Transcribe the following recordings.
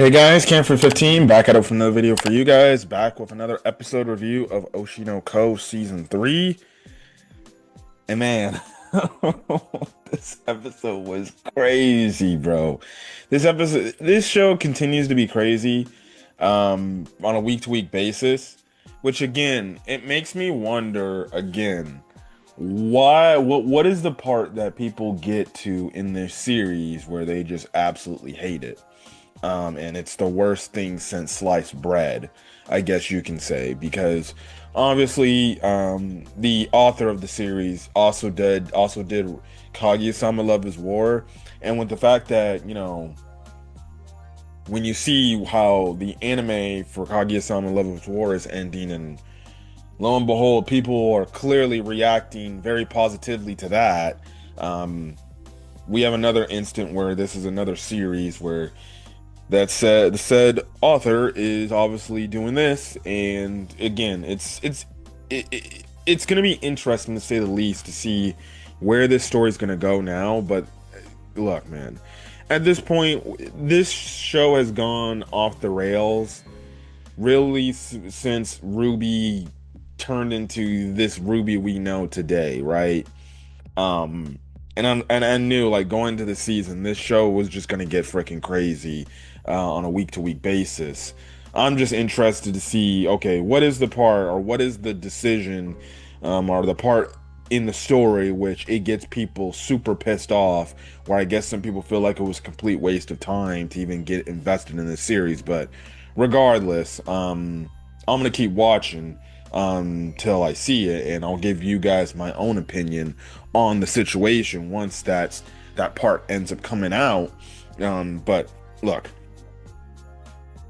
Hey guys, Cam for 15 back at it with another video for you guys. Back with another episode review of Oshi no Ko Season 3. And man, this episode was crazy, bro. This show continues to be crazy on a week-to-week basis, which again, it makes me wonder again, what is the part that people get to in this series where they just absolutely hate it? And it's the worst thing since sliced bread, I guess you can say, because obviously the author of the series also did Kaguya-sama Love is War, and with the fact that, when you see how the anime for Kaguya-sama Love is War is ending, and lo and behold, people are clearly reacting very positively to that. We have another instant where this is another series where the said author is obviously doing this, and again, it's gonna be interesting to say the least to see where this story is gonna go now. But look, man, at this point, this show has gone off the rails really since Ruby turned into this Ruby we know today, right? And I knew, like, going into the season, this show was just gonna get freaking crazy on a week to week basis. I'm just interested to see, okay, what is the part or what is the decision, or the part in the story which it gets people super pissed off, where I guess some people feel like it was a complete waste of time to even get invested in this series. But regardless, I'm gonna keep watching till I see it, and I'll give you guys my own opinion on the situation once that part ends up coming out. But look,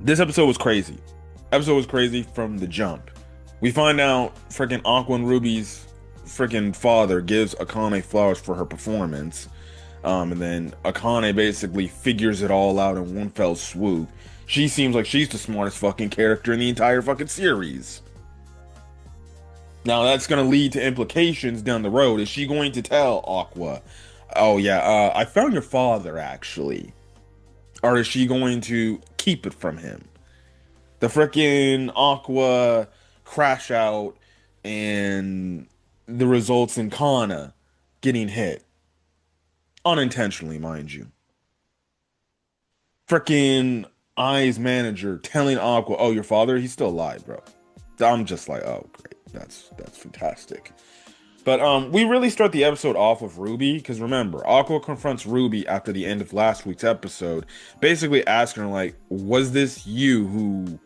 this episode was crazy. Episode was crazy from the jump. We find out freaking Aqua and Ruby's freaking father gives Akane flowers for her performance. And then Akane basically figures it all out in one fell swoop. She seems like she's the smartest fucking character in the entire fucking series. Now that's gonna lead to implications down the road. Is she going to tell Aqua, "Oh yeah, I found your father actually," or is she going to keep it from him? The frickin' Aqua crash out and the results in Kana getting hit unintentionally, mind you. Frickin' Ai's manager telling Aqua, "Oh, your father, he's still alive, bro." I'm just like, oh great, that's fantastic. But we really start the episode off with Ruby, because remember, Aqua confronts Ruby after the end of last week's episode, basically asking her, like, was this you who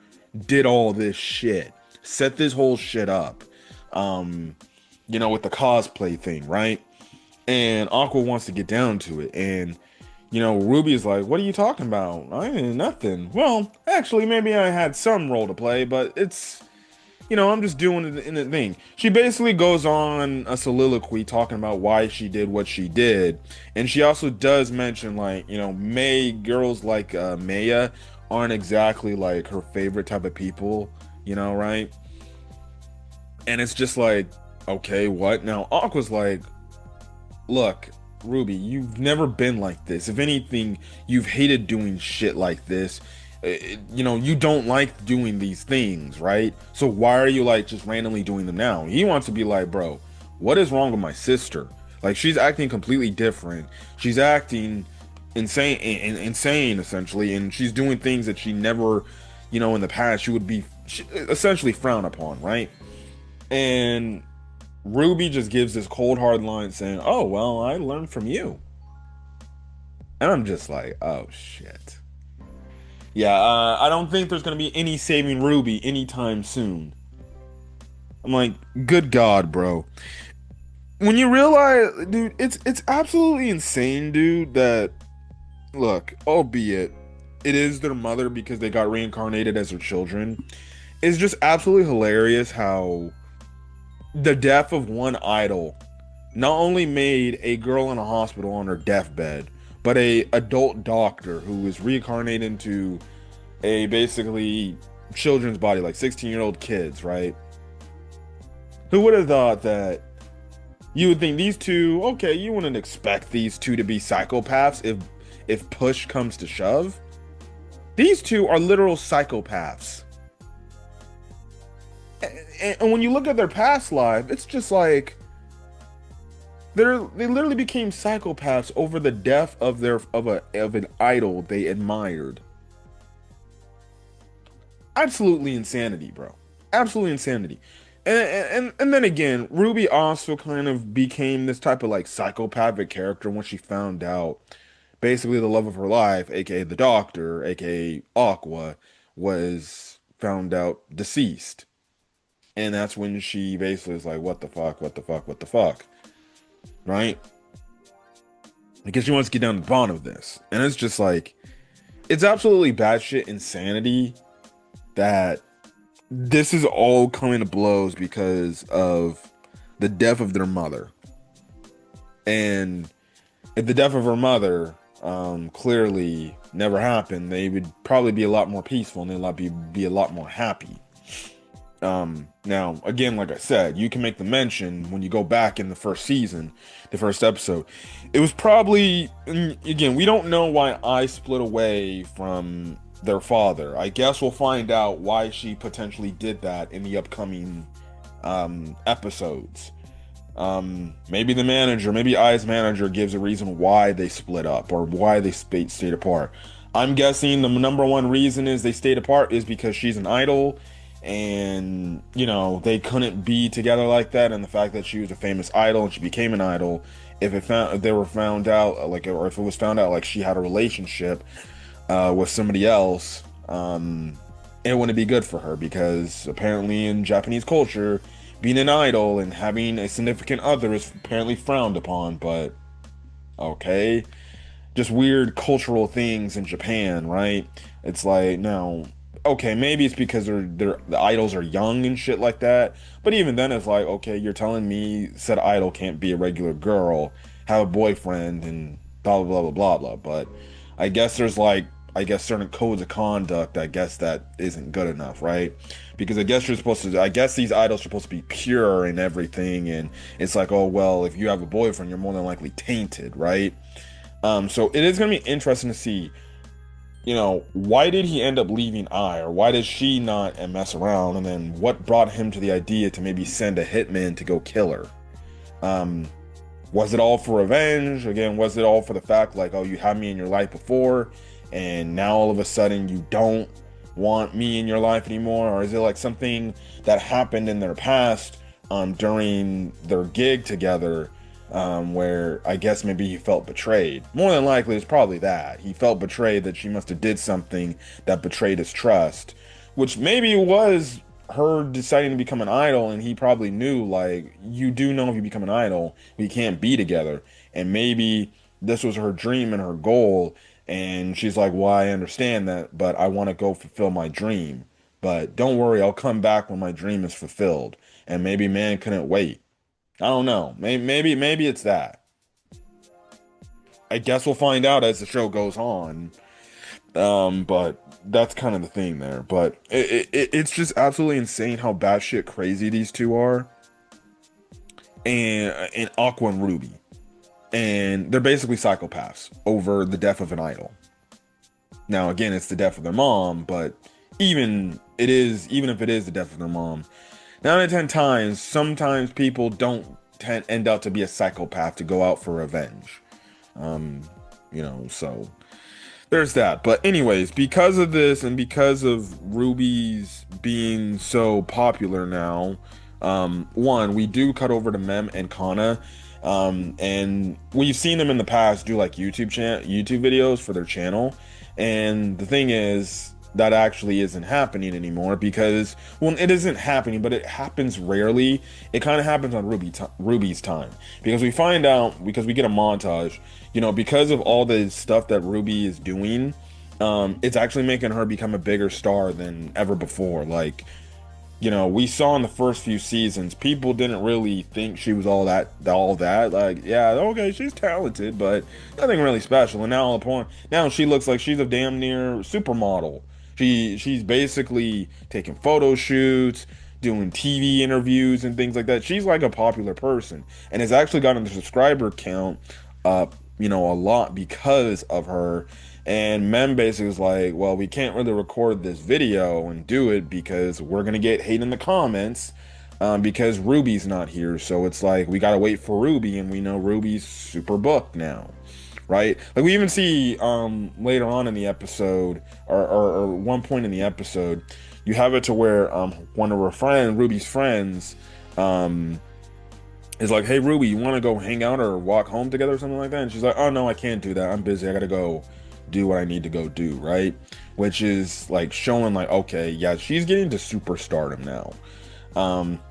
did all this shit, set this whole shit up, with the cosplay thing, right? And Aqua wants to get down to it, and Ruby is like, "What are you talking about? I ain't nothing." Well, actually, maybe I had some role to play, but I'm just doing it in the thing. She basically goes on a soliloquy talking about why she did what she did. And she also does mention, like, girls like Maya aren't exactly like her favorite type of people, right? And it's just like, okay, what? Now, Aqua's like, look, Ruby, you've never been like this. If anything, you've hated doing shit like this. You don't like doing these things, right? So why are you, like, just randomly doing them now? He wants to be like, bro, what is wrong with my sister? Like, she's acting completely different. She's acting insane essentially, and she's doing things that she never, in the past she would be essentially frowned upon, right? And Ruby just gives this cold hard line saying, "Oh, well, I learned from you." And I'm just like, oh shit. Yeah, I don't think there's gonna be any saving Ruby anytime soon. I'm like, good God, bro. When you realize, dude, it's absolutely insane, dude, that, look, albeit it is their mother because they got reincarnated as their children, it's just absolutely hilarious how the death of one idol not only made a girl in a hospital on her deathbed, but a adult doctor who was reincarnated into a basically children's body, like 16-year-old kids, right? Who would have thought that you would think these two, okay, you wouldn't expect these two to be psychopaths if push comes to shove. These two are literal psychopaths. And when you look at their past life, it's just like they literally became psychopaths over the death of an idol they admired. Absolutely insanity, bro. Absolutely insanity. And then again, Ruby also kind of became this type of like psychopathic character when she found out basically the love of her life, aka the doctor, aka Aqua, was found out deceased. And that's when she basically was like, what the fuck, what the fuck, what the fuck, right? Because she wants to get down to the bottom of this. And it's just like, it's absolutely batshit insanity that this is all coming to blows because of the death of their mother. And if the death of her mother clearly never happened, they would probably be a lot more peaceful and they'd be a lot more happy. Now, again, like I said, you can make the mention when you go back in the first season, the first episode. It was probably, again, we don't know why I split away from their father. I guess we'll find out why she potentially did that in the upcoming episodes. Maybe the manager, maybe Ai's manager gives a reason why they split up or why they stayed apart. I'm guessing the number one reason is they stayed apart is because she's an idol and they couldn't be together like that, and the fact that she was a famous idol and she became an idol, if they were found out like, or if it was found out like she had a relationship with somebody else, it wouldn't be good for her because apparently in Japanese culture, being an idol and having a significant other is apparently frowned upon. But okay, just weird cultural things in Japan, right? It's like, no, okay, maybe it's because the idols are young and shit like that. But even then, it's like, okay, you're telling me said idol can't be a regular girl, have a boyfriend, and blah blah blah blah blah blah. But I guess there's like, I guess certain codes of conduct, I guess that isn't good enough, right? Because I guess you're supposed to, I guess these idols are supposed to be pure and everything, and it's like, oh well, if you have a boyfriend, you're more than likely tainted, right? So it is gonna be interesting to see, why did he end up leaving I, or why did she not mess around, and then what brought him to the idea to maybe send a hitman to go kill her? Was it all for revenge? Again, was it all for the fact like, oh, you had me in your life before, and now all of a sudden you don't want me in your life anymore? Or is it like something that happened in their past during their gig together, where I guess maybe he felt betrayed? More than likely, it's probably that. He felt betrayed, that she must have did something that betrayed his trust, which maybe was her deciding to become an idol, and he probably knew, like, you do know if you become an idol, we can't be together. And maybe this was her dream and her goal, and she's like, well, I understand that, but I want to go fulfill my dream. But don't worry, I'll come back when my dream is fulfilled. And maybe man couldn't wait. I don't know. Maybe it's that. I guess we'll find out as the show goes on. But that's kind of the thing there. But it's just absolutely insane how batshit crazy these two are. And Aqua and Ruby. And they're basically psychopaths over the death of an idol. Now, again, it's the death of their mom, but even if it is the death of their mom, 9 out of 10 times, sometimes people don't end out to be a psychopath to go out for revenge. So there's that. But anyways, because of this and because of Ruby's being so popular now, one, we do cut over to Mem and Kana. And we've seen them in the past do like YouTube videos for their channel. And the thing is, that actually isn't happening anymore because, well, it isn't happening, but it happens rarely. It kind of happens on Ruby's time, because we find out, because we get a montage, because of all the stuff that Ruby is doing, it's actually making her become a bigger star than ever before. Like, we saw in the first few seasons, people didn't really think she was all that. Like, yeah, okay, she's talented, but nothing really special. And now she looks like she's a damn near supermodel. She's basically taking photo shoots, doing TV interviews and things like that. She's like a popular person, and has actually gotten the subscriber count up, a lot because of her. And Mem basically was like, well, we can't really record this video and do it because we're gonna get hate in the comments, because Ruby's not here. So it's like we gotta wait for Ruby, and we know Ruby's super booked now, right? Like we even see later on in the episode, or one point in the episode, you have it to where one of her friend, Ruby's friends, um is like, hey Ruby, you want to go hang out or walk home together or something like that? And she's like, oh no, I can't do that. I'm busy. I gotta go do what I need to go do, right? Which is like showing like, okay, yeah, she's getting to superstardom now.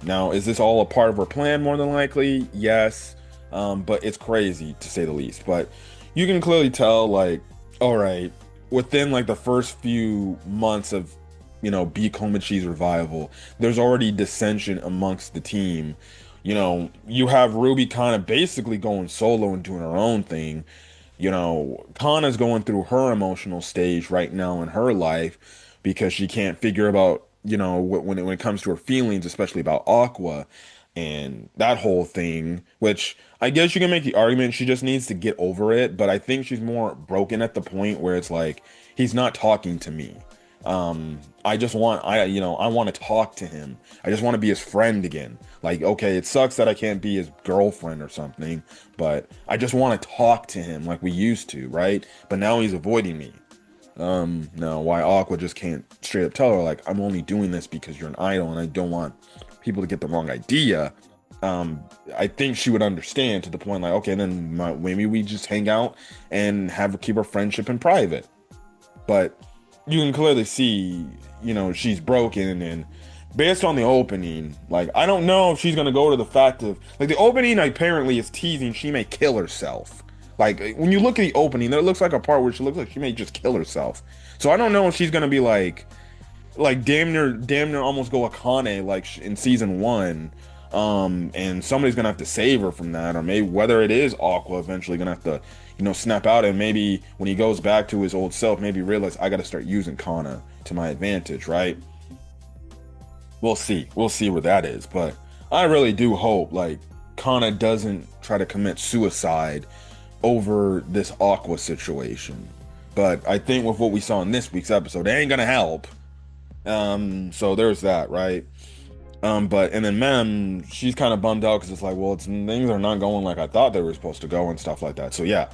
Now is this all a part of her plan? More than likely, yes. But it's crazy to say the least. But you can clearly tell, like, all right, within like the first few months of, Be Komachi's revival, there's already dissension amongst the team. You have Ruby kind of basically going solo and doing her own thing. Kana's going through her emotional stage right now in her life because she can't figure about, when it comes to her feelings, especially about Aqua and that whole thing, which I guess you can make the argument she just needs to get over it, but I think she's more broken at the point where it's like, he's not talking to me. I want to talk to him. I just want to be his friend again. Like, okay, it sucks that I can't be his girlfriend or something, but I just want to talk to him like we used to, right? But now he's avoiding me. Now why Aqua just can't straight up tell her, like, I'm only doing this because you're an idol and I don't want people to get the wrong idea. I think she would understand to the point, like, okay, then maybe we just hang out and keep our friendship in private. But you can clearly see, she's broken, and based on the opening, like, I don't know if she's gonna go to the fact of, like, the opening apparently is teasing she may kill herself. Like, when you look at the opening, there looks like a part where she looks like she may just kill herself. So I don't know if she's gonna be like damn near almost go Akane like in season one, and somebody's gonna have to save her from that, or maybe whether it is Aqua eventually gonna have to, snap out, and maybe when he goes back to his old self, maybe realize I gotta start using Kana to my advantage, right? We'll see where that is, but I really do hope like Kana doesn't try to commit suicide over this Aqua situation. But I think with what we saw in this week's episode, it ain't gonna help. So there's that, right? But and then Mem, she's kind of bummed out because it's like, well, things are not going like I thought they were supposed to go and stuff like that. So yeah.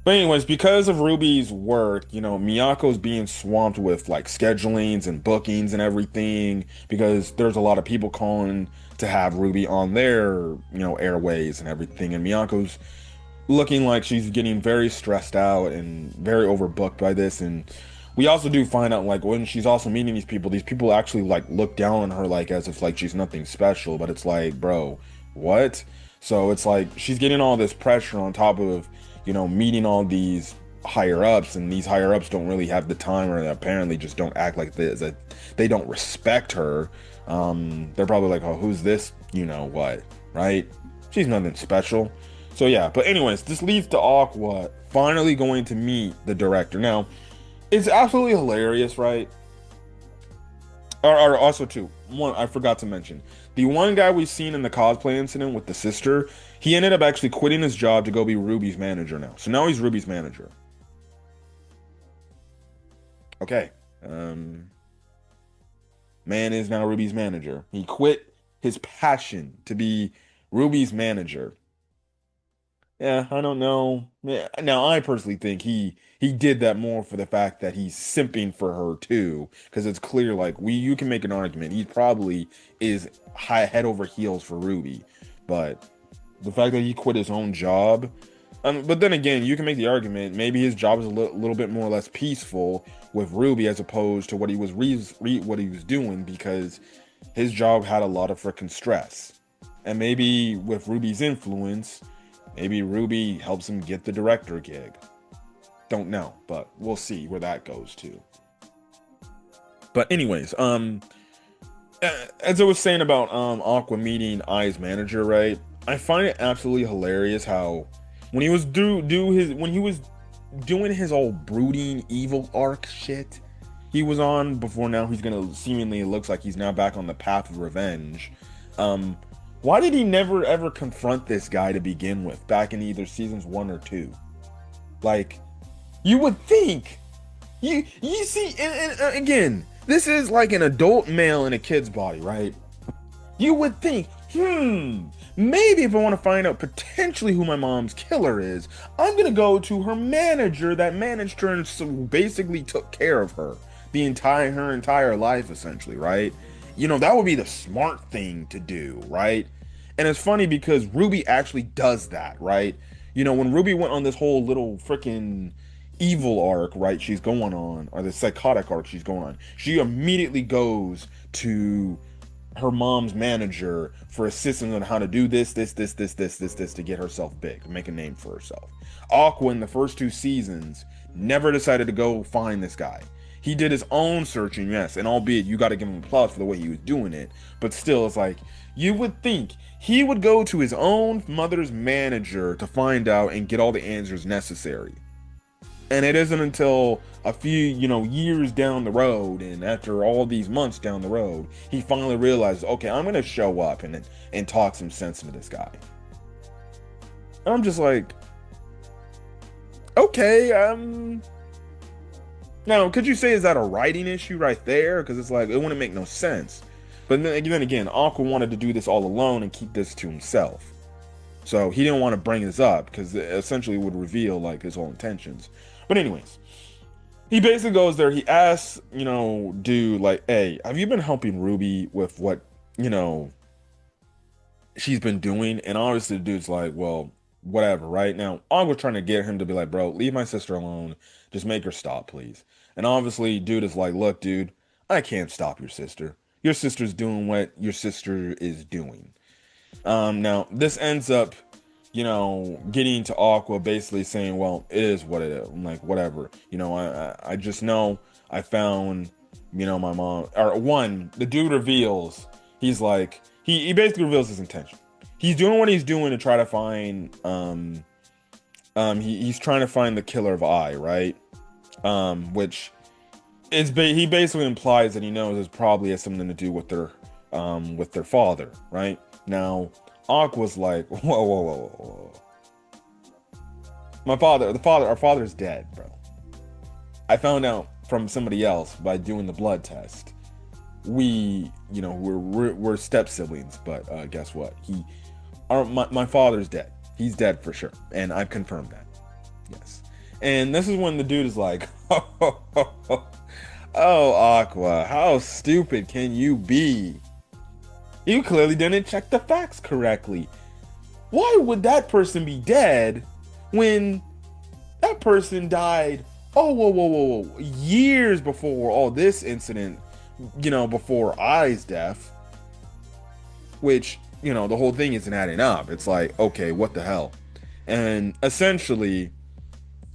But anyways, because of Ruby's work, Miyako's being swamped with like schedulings and bookings and everything because there's a lot of people calling to have Ruby on their, airways and everything. And Miyako's looking like she's getting very stressed out and very overbooked by this. And we also do find out like when she's also meeting these people actually like look down on her like as if like she's nothing special, but it's like, bro, what? So it's like she's getting all this pressure on top of, meeting all these higher ups, and these higher ups don't really have the time, or apparently just don't act like this, that they don't respect her. They're probably like, oh, who's this, what, right? She's nothing special. So yeah, but anyways, this leads to Aqua finally going to meet the director. Now, it's absolutely hilarious, right? Or also too, one I forgot to mention. The one guy we've seen in the cosplay incident with the sister, he ended up actually quitting his job to go be Ruby's manager now. So now he's Ruby's manager. Okay. Man is now Ruby's manager. He quit his passion to be Ruby's manager. Yeah, I don't know. Yeah, now I personally think he did that more for the fact that he's simping for her too, because it's clear like you can make an argument he probably is head over heels for Ruby, but the fact that he quit his own job, but then again, you can make the argument maybe his job is a little bit more or less peaceful with Ruby as opposed to what he was what he was doing, because his job had a lot of freaking stress, and maybe with Ruby's influence. Maybe Ruby helps him get the director gig. Don't know, but we'll see where that goes to. But anyways, as I was saying about Aqua meeting Ai's manager, right? I find it absolutely hilarious how when he was when he was doing his old brooding evil arc shit he was on before, now he's gonna seemingly looks like he's now back on the path of revenge. Why did he never ever confront this guy to begin with, back in either seasons 1 or 2? Like, You would think. You see, and again, this is like an adult male in a kid's body, right? You would think, maybe if I want to find out potentially who my mom's killer is, I'm gonna go to her manager that managed her and so basically took care of her her entire life, essentially, right? You know, that would be the smart thing to do, right? And it's funny because Ruby actually does that, right? You know, when Ruby went on this whole little freaking evil arc, right, she's going on, or the psychotic arc she's going on, she immediately goes to her mom's manager for assistance on how to do this to get herself big, make a name for herself. Aqua in the first two seasons never decided to go find this guy. He did his own searching, yes, and albeit you got to give him applause for the way he was doing it, but still, it's like you would think he would go to his own mother's manager to find out and get all the answers necessary. And it isn't until a few, years down the road, and after all these months down the road, he finally realizes, okay, I'm gonna show up and talk some sense into this guy. And I'm just like, okay, now could you say is that a writing issue right there? Because it's like it wouldn't make no sense. But then again, Aqua wanted to do this all alone and keep this to himself. So he didn't want to bring this up because it essentially would reveal like his whole intentions. But anyways, he basically goes there. He asks, dude, like, hey, have you been helping Ruby with what, she's been doing? And obviously the dude's like, well, whatever, right? Now, I was trying to get him to be like, bro, leave my sister alone. Just make her stop, please. And obviously, dude is like, look, dude, I can't stop your sister. Your sister's doing what your sister is doing. Now this ends up, getting to Aqua basically saying, well, it is what it is. I'm like, whatever. I just know I found, my mom. Or one, the dude reveals, he's like, he basically reveals his intention. He's doing what he's doing to try to find, he's trying to find the killer of I, right? Which is, he basically implies that he knows it probably has something to do with their father, right? Now, Aqua's like, whoa. Our father's dead, bro. I found out from somebody else by doing the blood test. We're step siblings, but guess what? My father's dead. He's dead for sure, and I've confirmed that. Yes. And this is when the dude is like, oh, Aqua, how stupid can you be? You clearly didn't check the facts correctly. Why would that person be dead when that person died? Oh, whoa. Years before all this incident, before I's death, which, the whole thing isn't adding up. It's like, okay, what the hell? And essentially,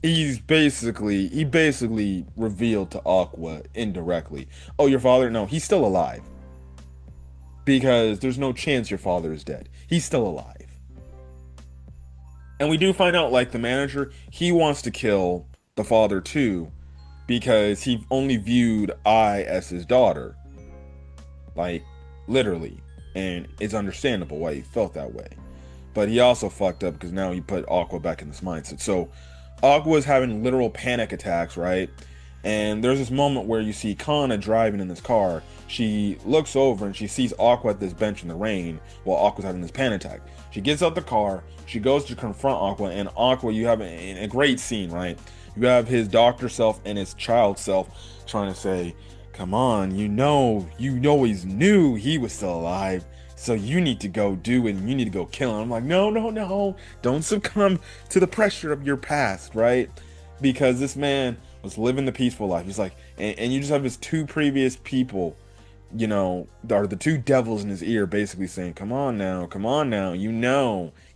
he basically revealed to Aqua indirectly, oh, your father? No, he's still alive. Because there's no chance your father is dead. He's still alive. And we do find out, like, the manager, he wants to kill the father too, because he only viewed I as his daughter. Like, literally. And it's understandable why he felt that way. But he also fucked up because now he put Aqua back in this mindset. So, Aqua is having literal panic attacks, right? And there's this moment where you see Kana driving in this car. She looks over and she sees Aqua at this bench in the rain while Aqua's having this panic attack. She gets out the car. She goes to confront Aqua. And Aqua, you have a great scene, right? You have his doctor self and his child self trying to say, come on, you always knew he was still alive. So you need to go do it and you need to go kill him. I'm like, no. Don't succumb to the pressure of your past, right? Because this man was living the peaceful life. He's like, and you just have his two previous people, are the two devils in his ear basically saying, come on now,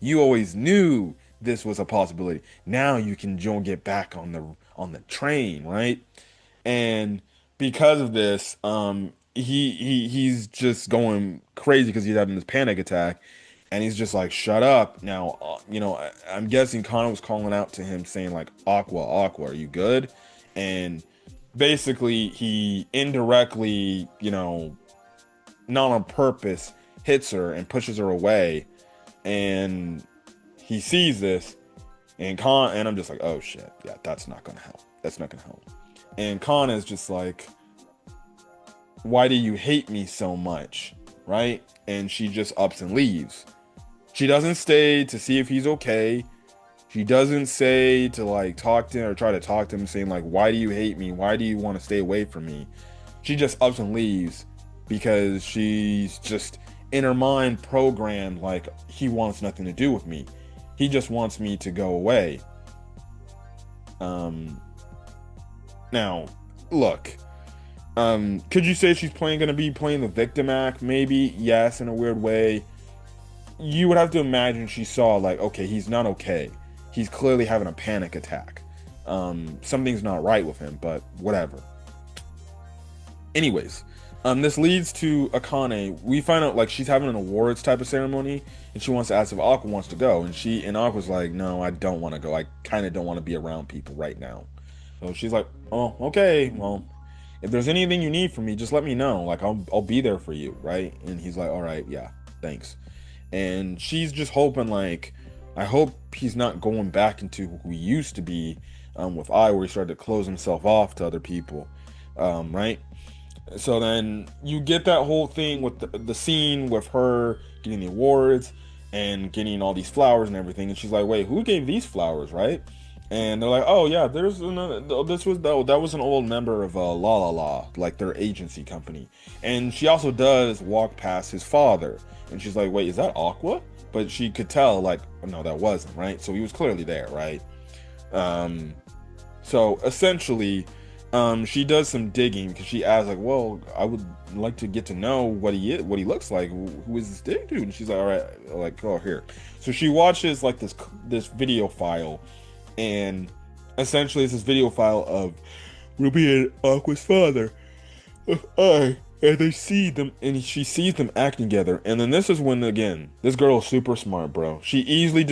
you always knew this was a possibility. Now you can get back on the train, right? And because of this, he's just going crazy because he's having this panic attack. And he's just like, shut up. Now, I'm guessing Connor was calling out to him saying like, Aqua, are you good? And basically he indirectly, not on purpose, hits her and pushes her away. And he sees this And I'm just like, oh shit, yeah, that's not gonna help. That's not gonna help. And Khan is just like, why do you hate me so much? Right? And she just ups and leaves. She doesn't stay to see if he's okay. She doesn't say to like talk to him or try to talk to him, saying like, why do you hate me? Why do you want to stay away from me? She just ups and leaves because she's just in her mind programmed like he wants nothing to do with me. He just wants me to go away. Um Now, look, could you say she's gonna be playing the victim act? Maybe, yes, in a weird way. You would have to imagine she saw like, okay, he's not okay. He's clearly having a panic attack. Something's not right with him, but whatever. Anyways, this leads to Akane. We find out like she's having an awards type of ceremony, and she wants to ask if Aqua wants to go, and Aqua's like, no, I don't want to go. I kind of don't want to be around people right now. So she's like, oh, okay, well, if there's anything you need from me, just let me know. Like I'll be there for you, right? And he's like, all right, yeah, thanks. And she's just hoping like, I hope he's not going back into who he used to be, with where he started to close himself off to other people, right? So then you get that whole thing with the scene with her getting the awards and getting all these flowers and everything, and she's like, wait, who gave these flowers, right? And they're like, oh yeah, there's another, that was an old member of La La La, like their agency company. And she also does walk past his father, and she's like, wait, is that Aqua? But she could tell like, no, that wasn't, right? So he was clearly there, right? So essentially, she does some digging because she asks like, well, I would like to get to know what he looks like. Who is this dude? And she's like, all right, like, oh, here. So she watches like this video file, and essentially it's this video file of Ruby and Aqua's father. And they see them, and she sees them acting together. And then this is when, again, this girl is super smart, bro. She easily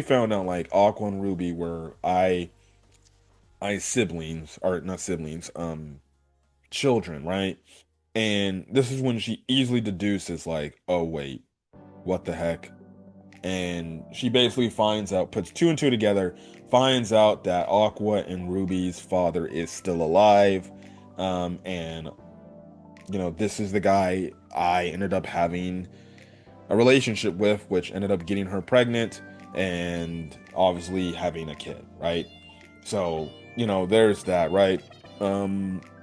found out like Aqua and Ruby were I siblings, or not siblings, children, right? And this is when she easily deduces like, oh wait, what the heck? And she basically finds out, puts two and two together, finds out that Aqua and Ruby's father is still alive. And this is the guy I ended up having a relationship with, which ended up getting her pregnant and obviously having a kid, right? So, there's that, right?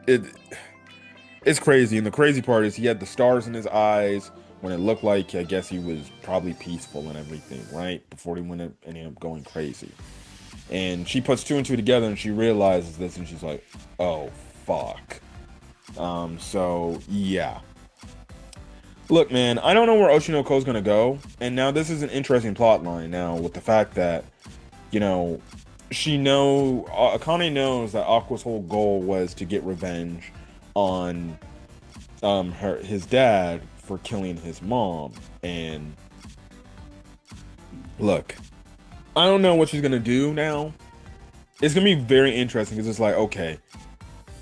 It's crazy, and the crazy part is he had the stars in his eyes when it looked like, I guess, he was probably peaceful and everything, right? Before he ended up going crazy. And she puts two and two together, and she realizes this, and she's like, oh, fuck. So, yeah. Look, man, I don't know where Oshi no Ko is going to go, and now this is an interesting plot line now with the fact that, Akane knows that Aqua's whole goal was to get revenge on his dad for killing his mom. And look, I don't know what she's gonna do now. It's gonna be very interesting because it's like, okay,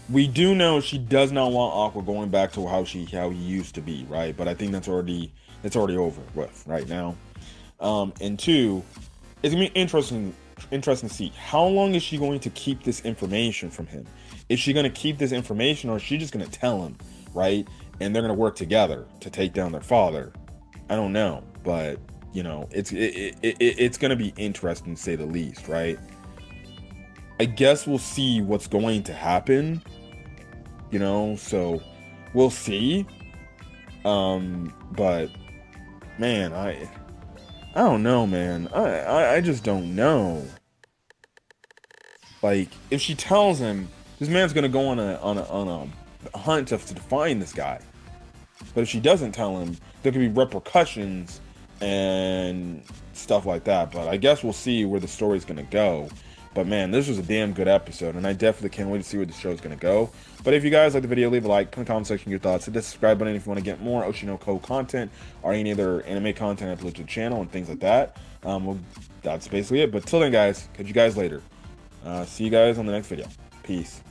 we do know she does not want Aqua going back to how he used to be, right? But I think that's already over with right now. And two, it's gonna be interesting to see how long is she going to keep this information from him. Is she going to keep this information, or is she just going to tell him, right? And they're going to work together to take down their father. I don't know, but it's going to be interesting to say the least, right? I guess we'll see what's going to happen, so we'll see. But man, I don't know, man. I just don't know. Like, if she tells him, this man's gonna go on a hunt to find this guy. But if she doesn't tell him, there could be repercussions and stuff like that. But I guess we'll see where the story's gonna go. But man, this was a damn good episode, and I definitely can't wait to see where the show's gonna go. But if you guys like the video, leave a like, put in the comment section your thoughts, hit the subscribe button if you want to get more Oshi no Ko content or any other anime content uploaded to the channel and things like that. Well, that's basically it. But till then, guys, catch you guys later. See you guys on the next video. Peace.